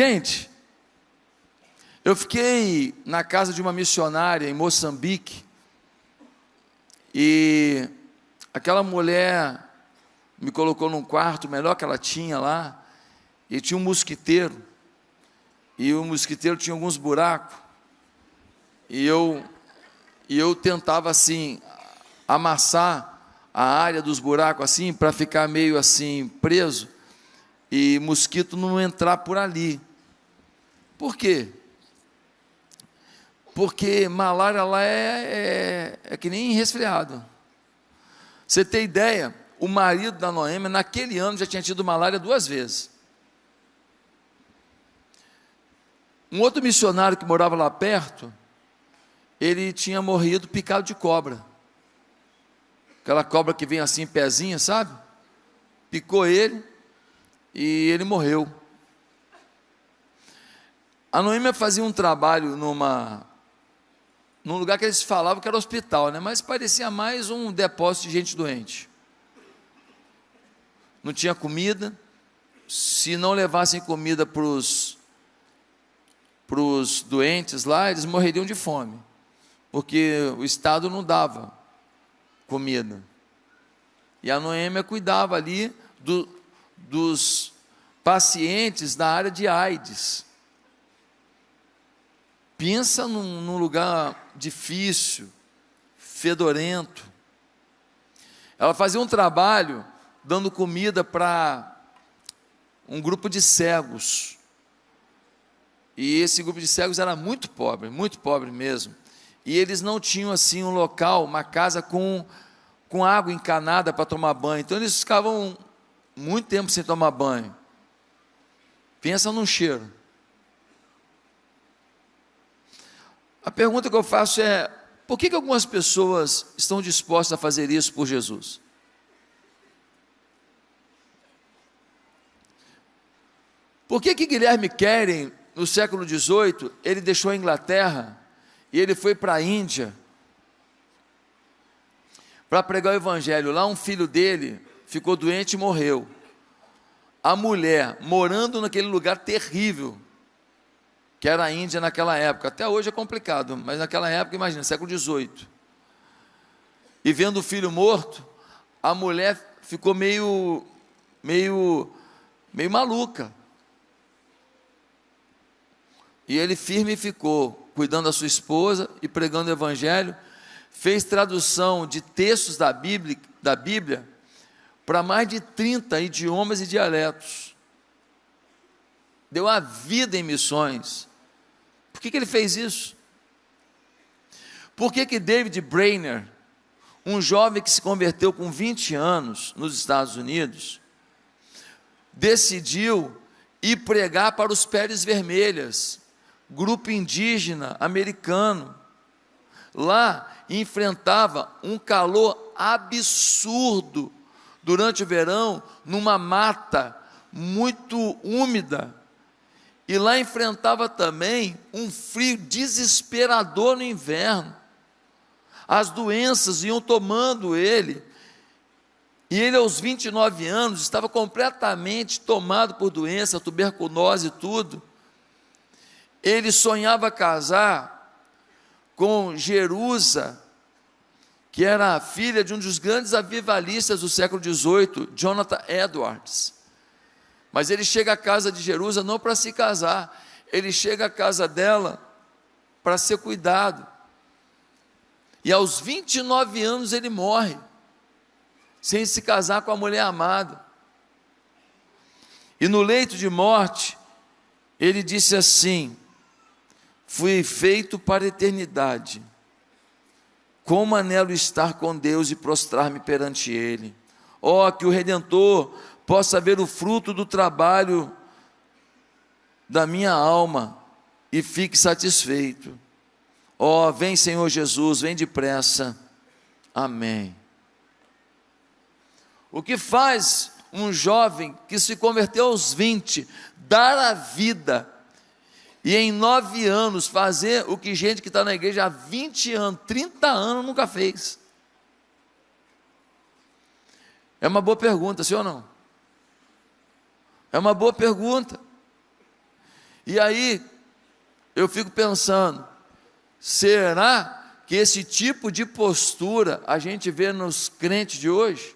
Gente, eu fiquei na casa de uma missionária em Moçambique, e aquela mulher me colocou num quarto, melhor que ela tinha lá, e tinha um mosquiteiro, e o mosquiteiro tinha alguns buracos, e eu tentava assim, amassar a área dos buracos assim, para ficar meio assim, preso, e mosquito não entrar por ali. Por quê? Porque malária lá é que nem resfriado. Você tem ideia, o marido da Noêmia, naquele ano, já tinha tido malária 2 vezes. Um outro missionário que morava lá perto, ele tinha morrido picado de cobra. Aquela cobra que vem assim, pezinha, sabe? Picou ele e ele morreu. A Noêmia fazia um trabalho num lugar que eles falavam que era hospital, né? Mas parecia mais um depósito de gente doente. Não tinha comida. Se não levassem comida para os doentes lá, eles morreriam de fome, porque o Estado não dava comida. E a Noêmia cuidava ali dos pacientes da área de AIDS. Pensa num lugar difícil, fedorento. Ela fazia um trabalho dando comida para um grupo de cegos. E esse grupo de cegos era muito pobre mesmo. E eles não tinham assim um local, uma casa com água encanada para tomar banho. Então eles ficavam muito tempo sem tomar banho. Pensa num cheiro. A pergunta que eu faço é: por que algumas pessoas estão dispostas a fazer isso por Jesus? Por que Guilherme Carey, no século XVIII, ele deixou a Inglaterra e ele foi para a Índia para pregar o Evangelho? Lá um filho dele ficou doente e morreu. A mulher, morando naquele lugar terrível, que era a Índia naquela época, até hoje é complicado, mas naquela época, imagina, século XVIII, e vendo o filho morto, a mulher ficou meio maluca, e ele firme ficou, cuidando da sua esposa e pregando o Evangelho. Fez tradução de textos da Bíblia para mais de 30 idiomas e dialetos, deu a vida em missões. Por que ele fez isso? Por que David Brainerd, um jovem que se converteu com 20 anos nos Estados Unidos, decidiu ir pregar para os Peles Vermelhas, grupo indígena americano? Lá enfrentava um calor absurdo durante o verão, numa mata muito úmida, e lá enfrentava também um frio desesperador no inverno. As doenças iam tomando ele, e ele aos 29 anos estava completamente tomado por doença, tuberculose e tudo. Ele sonhava casar com Jerusa, que era a filha de um dos grandes avivalistas do século XVIII, Jonathan Edwards. Mas ele chega à casa de Jerusa não para se casar, ele chega à casa dela para ser cuidado. E aos 29 anos ele morre, sem se casar com a mulher amada. E no leito de morte, ele disse assim: fui feito para a eternidade, como anelo estar com Deus e prostrar-me perante Ele. Ó, que o Redentor possa ver o fruto do trabalho da minha alma e fique satisfeito. Ó, vem Senhor Jesus, vem depressa. Amém. O que faz um jovem que se converteu aos 20, dar a vida, e em 9 anos fazer o que gente que está na igreja há 20 anos, 30 anos nunca fez? É uma boa pergunta, sim ou não? É uma boa pergunta. E aí, eu fico pensando, será que esse tipo de postura a gente vê nos crentes de hoje?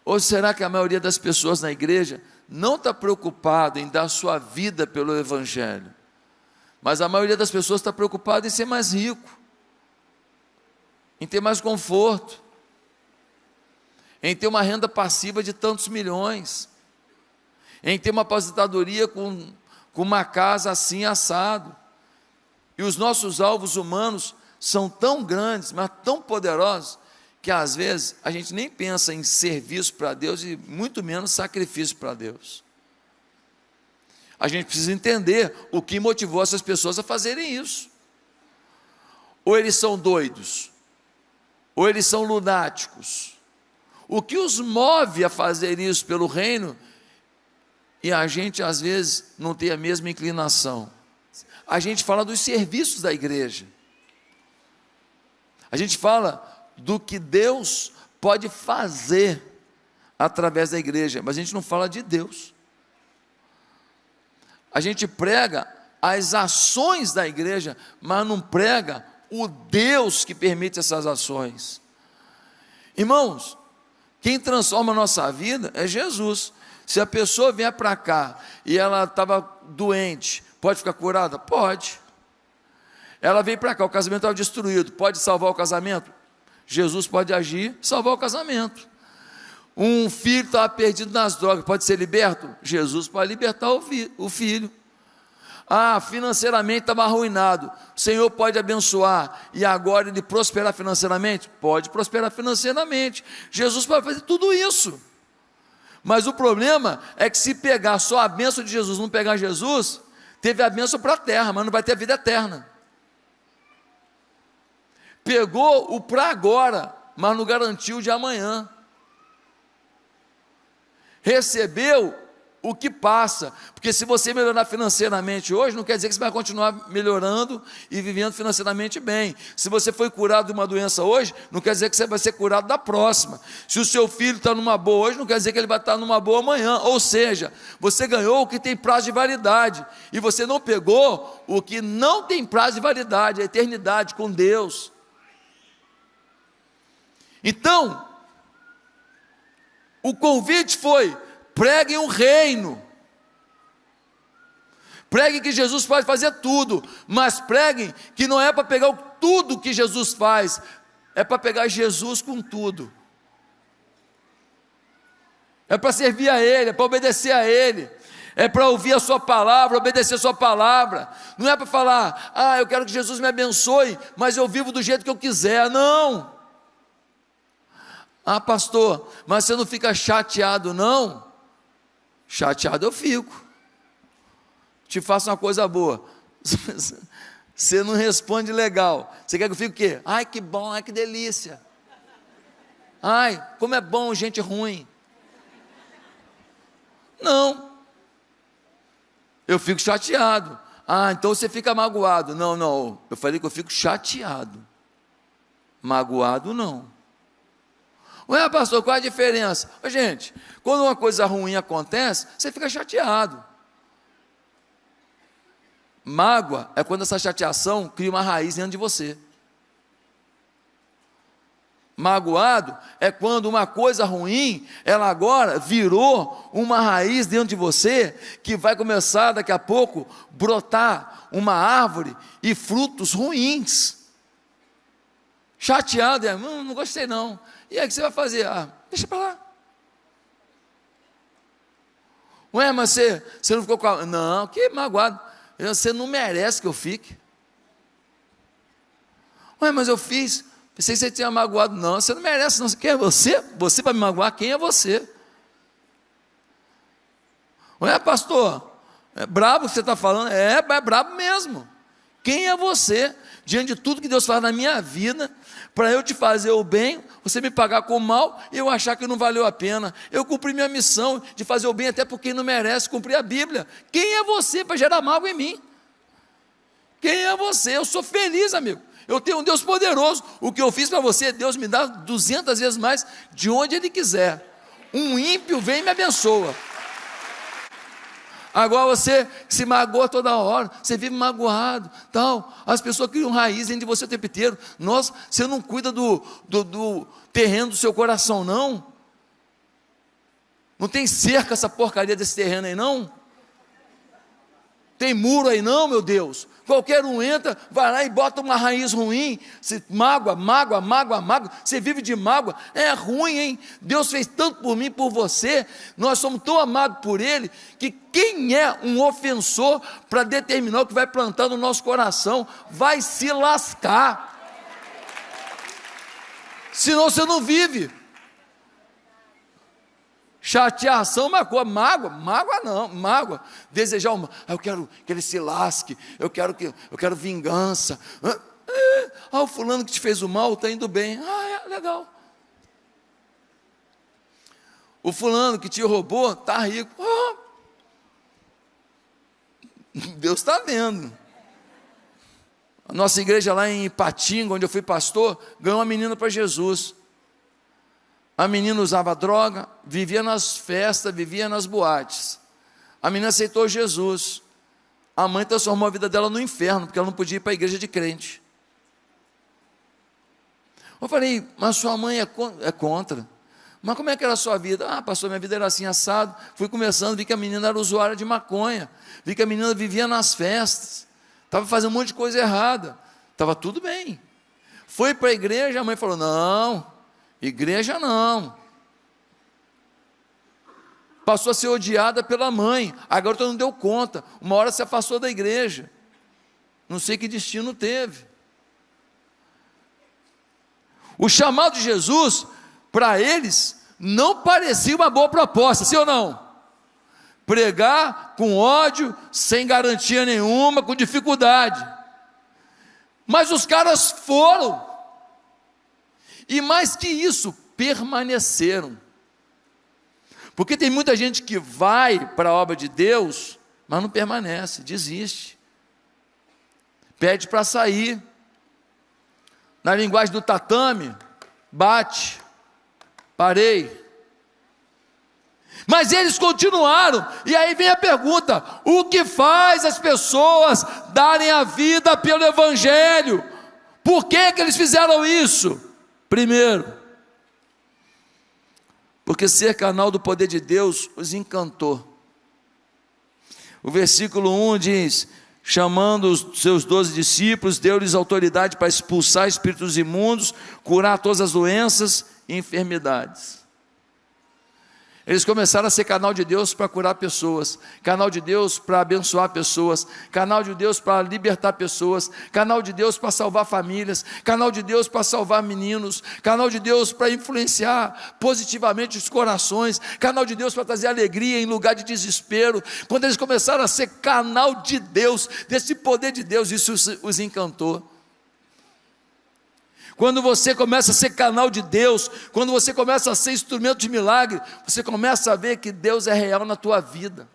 Ou será que a maioria das pessoas na igreja não está preocupada em dar sua vida pelo Evangelho? Mas a maioria das pessoas está preocupada em ser mais rico, em ter mais conforto, em ter uma renda passiva de tantos milhões, em ter uma aposentadoria com uma casa assim assado. E os nossos alvos humanos são tão grandes, mas tão poderosos, que às vezes a gente nem pensa em serviço para Deus e muito menos sacrifício para Deus. A gente precisa entender o que motivou essas pessoas a fazerem isso. Ou eles são doidos, ou eles são lunáticos. O que os move a fazer isso pelo reino, e a gente às vezes não tem a mesma inclinação. A gente fala dos serviços da igreja, a gente fala do que Deus pode fazer através da igreja, mas a gente não fala de Deus. A gente prega as ações da igreja, mas não prega o Deus que permite essas ações. Irmãos, quem transforma a nossa vida é Jesus. Se a pessoa vier para cá e ela estava doente, pode ficar curada? Pode. Ela veio para cá, o casamento estava destruído, pode salvar o casamento? Jesus pode agir, salvar o casamento. Um filho estava perdido nas drogas, pode ser liberto? Jesus pode libertar o filho. Financeiramente estava arruinado, o Senhor pode abençoar, e agora ele prosperar financeiramente? Pode prosperar financeiramente. Jesus pode fazer tudo isso. Mas o problema é que se pegar só a bênção de Jesus, não pegar Jesus, teve a bênção para a terra, mas não vai ter a vida eterna. Pegou o para agora, mas não garantiu o de amanhã. Recebeu o que passa, porque se você melhorar financeiramente hoje, não quer dizer que você vai continuar melhorando e vivendo financeiramente bem. Se você foi curado de uma doença hoje, não quer dizer que você vai ser curado da próxima. Se o seu filho está numa boa hoje, não quer dizer que ele vai estar numa boa amanhã. Ou seja, você ganhou o que tem prazo de validade, e você não pegou o que não tem prazo de validade, a eternidade com Deus. Então, o convite foi: preguem o reino, preguem que Jesus pode fazer tudo, mas preguem que não é para pegar tudo que Jesus faz, é para pegar Jesus com tudo, é para servir a Ele, é para obedecer a Ele, é para ouvir a sua palavra, obedecer a sua palavra. Não é para falar, eu quero que Jesus me abençoe, mas eu vivo do jeito que eu quiser. Não. Pastor, mas você não fica chateado não? Chateado eu fico. Te faço uma coisa boa, você não responde legal, você quer que eu fique o quê? Ai, que bom, ai, que delícia, ai, como é bom gente ruim. Não, eu fico chateado. Então você fica magoado. Não, eu falei que eu fico chateado, magoado não. Ué, pastor, qual é a diferença? Gente, quando uma coisa ruim acontece, você fica chateado. Mágoa é quando essa chateação cria uma raiz dentro de você. Magoado é quando uma coisa ruim, ela agora virou uma raiz dentro de você, que vai começar daqui a pouco brotar uma árvore e frutos ruins. Chateado não gostei não. E aí o que você vai fazer? Deixa para lá. Ué, mas você não ficou com Não, que magoado. Você não merece que eu fique. Ué, mas eu fiz. Pensei que você tinha magoado. Não, você não merece não. Quem é você? Você para me magoar? Quem é você? Ué, pastor, é brabo o que você está falando? É brabo mesmo. Quem é você? Diante de tudo que Deus faz na minha vida, para eu te fazer o bem, você me pagar com o mal, e eu achar que não valeu a pena. Eu cumpri minha missão de fazer o bem até por quem não merece, cumprir a Bíblia. Quem é você para gerar mágoa em mim? Quem é você? Eu sou feliz, amigo. Eu tenho um Deus poderoso. O que eu fiz para você, Deus me dá 200 vezes mais, de onde Ele quiser. Um ímpio vem e me abençoa. Agora você se magoa toda hora, você vive magoado, tal. As pessoas criam raiz dentro de você o tempo inteiro. Nossa, você não cuida do terreno do seu coração, não? Não tem cerca essa porcaria desse terreno aí, não? Tem muro aí, não, meu Deus? Qualquer um entra, vai lá e bota uma raiz ruim, se mágoa, você vive de mágoa, é ruim, hein? Deus fez tanto por mim, por você, nós somos tão amados por Ele, que quem é um ofensor para determinar o que vai plantar no nosso coração, vai se lascar, senão você não vive. Chateação, mágoa não, desejar eu quero que ele se lasque, eu quero vingança, o fulano que te fez o mal está indo bem, legal, o fulano que te roubou está rico, Deus está vendo. A nossa igreja lá em Ipatinga, onde eu fui pastor, ganhou uma menina para Jesus. A menina usava droga, vivia nas festas, vivia nas boates. A menina aceitou Jesus. A mãe transformou a vida dela no inferno, porque ela não podia ir para a igreja de crente. Eu falei, mas sua mãe é contra. Mas como é que era a sua vida? Pastor, minha vida era assim, assado. Fui começando, vi que a menina era usuária de maconha. Vi que a menina vivia nas festas. Estava fazendo um monte de coisa errada. Estava tudo bem. Foi para a igreja, a mãe falou, não, igreja não. Passou a ser odiada pela mãe. A garota não deu conta. Uma hora se afastou da igreja. Não sei que destino teve. O chamado de Jesus, para eles, não parecia uma boa proposta, sim ou não? Pregar com ódio, sem garantia nenhuma, com dificuldade. Mas os caras foram. E mais que isso, permaneceram. Porque tem muita gente que vai para a obra de Deus, mas não permanece, desiste. Pede para sair. Na linguagem do tatame, bate, parei. Mas eles continuaram, e aí vem a pergunta: o que faz as pessoas darem a vida pelo Evangelho? Por que eles fizeram isso? Primeiro, porque ser canal do poder de Deus os encantou. O versículo 1 diz: chamando os seus 12 discípulos, deu-lhes autoridade para expulsar espíritos imundos, curar todas as doenças e enfermidades. Eles começaram a ser canal de Deus para curar pessoas, canal de Deus para abençoar pessoas, canal de Deus para libertar pessoas, canal de Deus para salvar famílias, canal de Deus para salvar meninos, canal de Deus para influenciar positivamente os corações, canal de Deus para trazer alegria em lugar de desespero. Quando eles começaram a ser canal de Deus, desse poder de Deus, isso os encantou. Quando você começa a ser canal de Deus, quando você começa a ser instrumento de milagre, você começa a ver que Deus é real na tua vida.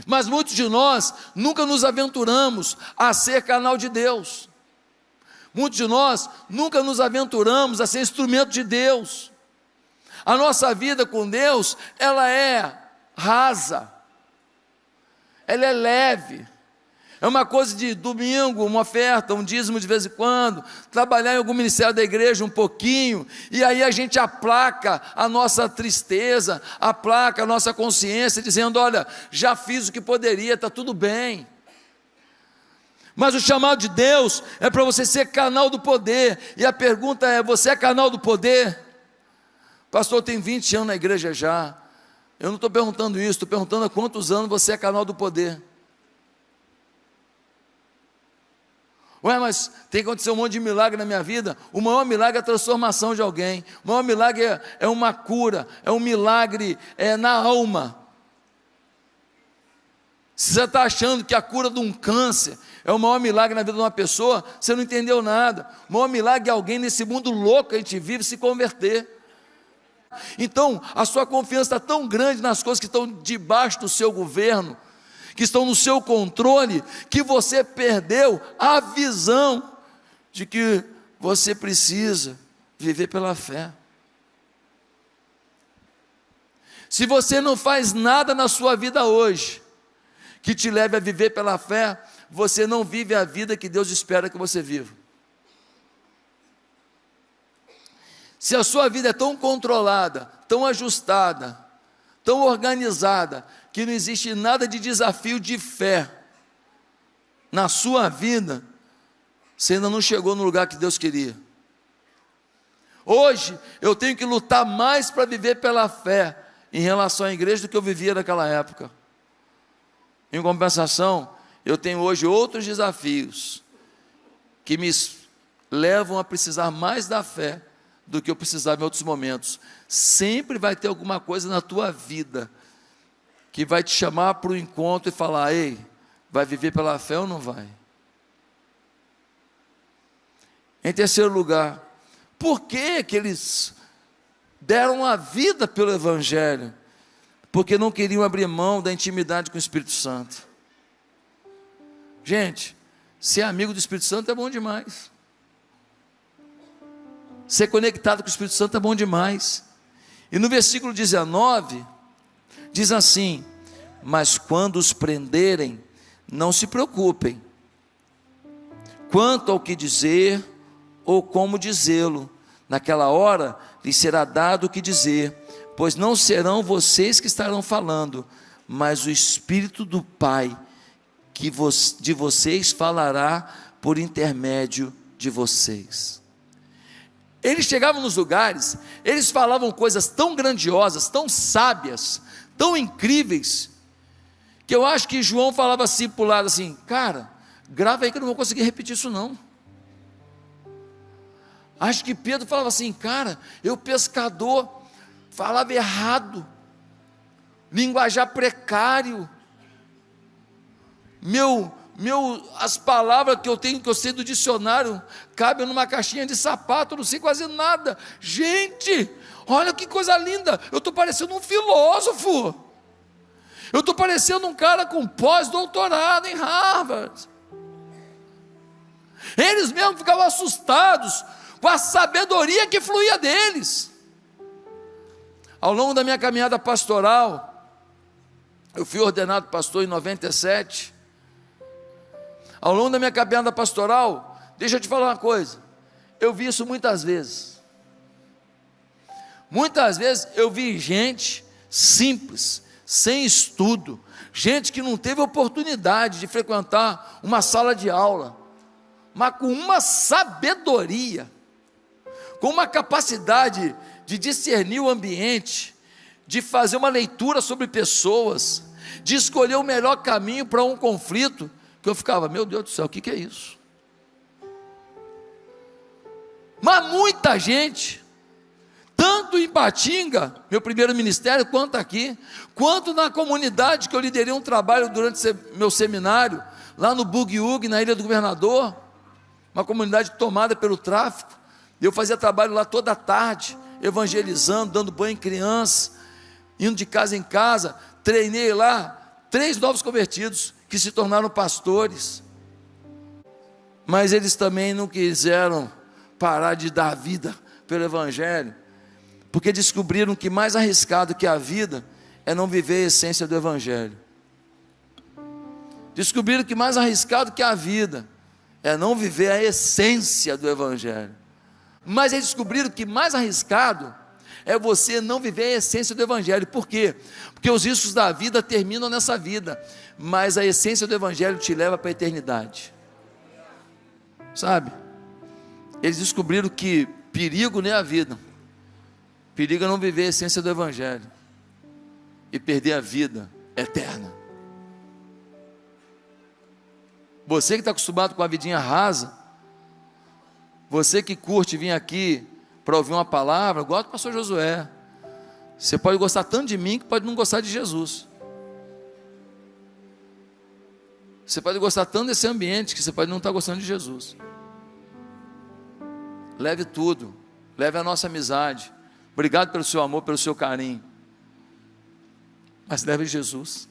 Mas muitos de nós nunca nos aventuramos a ser canal de Deus. Muitos de nós nunca nos aventuramos a ser instrumento de Deus. A nossa vida com Deus, ela é rasa, ela é leve. É uma coisa de domingo, uma oferta, um dízimo de vez em quando, trabalhar em algum ministério da igreja um pouquinho, e aí a gente aplaca a nossa tristeza, aplaca a nossa consciência, dizendo: olha, já fiz o que poderia, está tudo bem. Mas o chamado de Deus é para você ser canal do poder, e a pergunta é: você é canal do poder? Pastor, tem 20 anos na igreja já. Eu não estou perguntando isso, estou perguntando há quantos anos você é canal do poder. Mas tem que acontecer um monte de milagre na minha vida. O maior milagre é a transformação de alguém. O maior milagre é uma cura, é um milagre na alma. Se você está achando que a cura de um câncer é o maior milagre na vida de uma pessoa, você não entendeu nada. O maior milagre é alguém nesse mundo louco que a gente vive se converter. Então, a sua confiança está tão grande nas coisas que estão debaixo do seu governo, que estão no seu controle, que você perdeu a visão de que você precisa viver pela fé. Se você não faz nada na sua vida hoje que te leve a viver pela fé, você não vive a vida que Deus espera que você viva. Se a sua vida é tão controlada, tão ajustada, tão organizada, que não existe nada de desafio de fé na sua vida, você ainda não chegou no lugar que Deus queria. Hoje eu tenho que lutar mais para viver pela fé em relação à igreja do que eu vivia naquela época. Em compensação, eu tenho hoje outros desafios que me levam a precisar mais da fé do que eu precisava em outros momentos. Sempre vai ter alguma coisa na tua vida que vai te chamar para o encontro e falar: ei, vai viver pela fé ou não vai? Em terceiro lugar, por que eles deram a vida pelo Evangelho? Porque não queriam abrir mão da intimidade com o Espírito Santo. Gente, ser amigo do Espírito Santo é bom demais. Ser conectado com o Espírito Santo é bom demais. E no versículo 19, diz assim: mas quando os prenderem, não se preocupem quanto ao que dizer ou como dizê-lo. Naquela hora lhes será dado o que dizer, pois não serão vocês que estarão falando, mas o Espírito do Pai de vocês falará por intermédio de vocês. Eles chegavam nos lugares, eles falavam coisas tão grandiosas, tão sábias, tão incríveis, que eu acho que João falava assim para o lado assim: cara, grava aí que eu não vou conseguir repetir isso não. Acho que Pedro falava assim: cara, eu pescador, falava errado, linguajar precário, as palavras que eu sei do dicionário, cabem numa caixinha de sapato, eu não sei quase nada. Gente, olha que coisa linda, eu estou parecendo um filósofo, eu estou parecendo um cara com pós-doutorado em Harvard. Eles mesmos ficavam assustados com a sabedoria que fluía deles. Ao longo da minha caminhada pastoral, eu fui ordenado pastor em 97. Ao longo da minha caminhada pastoral, deixa eu te falar uma coisa, eu vi isso muitas vezes. Muitas vezes eu vi gente simples, sem estudo, gente que não teve oportunidade de frequentar uma sala de aula, mas com uma sabedoria, com uma capacidade de discernir o ambiente, de fazer uma leitura sobre pessoas, de escolher o melhor caminho para um conflito, que eu ficava: meu Deus do céu, o que é isso? Mas muita gente, tanto em Patinga, meu primeiro ministério, quanto aqui, quanto na comunidade que eu liderei um trabalho durante meu seminário, lá no Bugiug, na Ilha do Governador, uma comunidade tomada pelo tráfico. Eu fazia trabalho lá toda a tarde, evangelizando, dando banho em criança, indo de casa em casa. Treinei lá 3 novos convertidos que se tornaram pastores, mas eles também não quiseram parar de dar vida pelo Evangelho, porque descobriram que mais arriscado que a vida é não viver a essência do Evangelho. Descobriram que mais arriscado que a vida é não viver a essência do Evangelho. Mas eles descobriram que mais arriscado é você não viver a essência do Evangelho. Por quê? Porque os riscos da vida terminam nessa vida, mas a essência do Evangelho te leva para a eternidade. Sabe? Eles descobriram que perigo não é a vida, perigo é não viver a essência do Evangelho e perder a vida eterna. Você que está acostumado com a vidinha rasa, você que curte vir aqui para ouvir uma palavra, igual do pastor Josué, você pode gostar tanto de mim que pode não gostar de Jesus. Você pode gostar tanto desse ambiente que você pode não estar gostando de Jesus. Leve tudo, leve a nossa amizade. Obrigado pelo seu amor, pelo seu carinho, mas leve Jesus.